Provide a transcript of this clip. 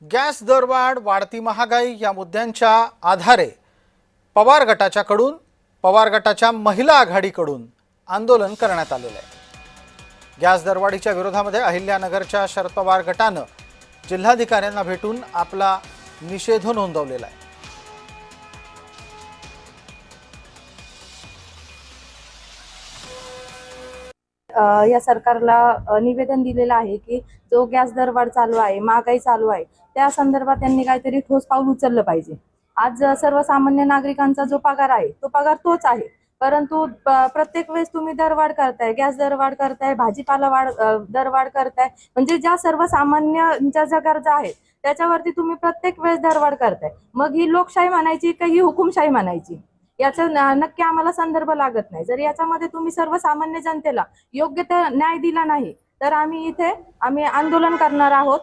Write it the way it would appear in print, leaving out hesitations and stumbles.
Gas दरवाढ, वाढती महागाई या मुद्द्यांच्या आधारे पवार गटाच्या महिला आघाडीकडून आंदोलन करण्यात आलेलं आहे। गॅस दरवाढीच्या विरोधामध्ये अहिल्यानगरच्या शरद पवार गटानं जिल्हाधिकाऱ्यांना भेटून आपला निषेध नोंदवलेला आहे। या सरकारला निवेदन दिलेलं आहे की जो गॅस दरवाढ चालू आहे, महागाई चालू आहे, त्या संदर्भात त्यांनी काहीतरी ठोस पाऊल उचललं पाहिजे। आज सर्वसामान्य नागरिकांचा जो पगार आहे तो पगार तोच आहे, परंतु प्रत्येक वेळेस तुम्ही दरवाढ करताय, गॅस दरवाढ करताय, भाजीपाला दरवाढ करताय, म्हणजे ज्या सर्वसामान्यांच्या ज्या गरजा आहेत त्याच्यावरती तुम्ही प्रत्येक वेळेस दरवाढ करताय। मग ही लोकशाही म्हणायची का ही हुकुमशाही म्हणायची, याचा नक्की आम्हाला संदर्भ लागत नाही। जर याच्यामध्ये तुम्ही सर्वसामान्य जनतेला योग्य ते न्याय दिला नाही तर आम्ही आंदोलन करणार आहोत।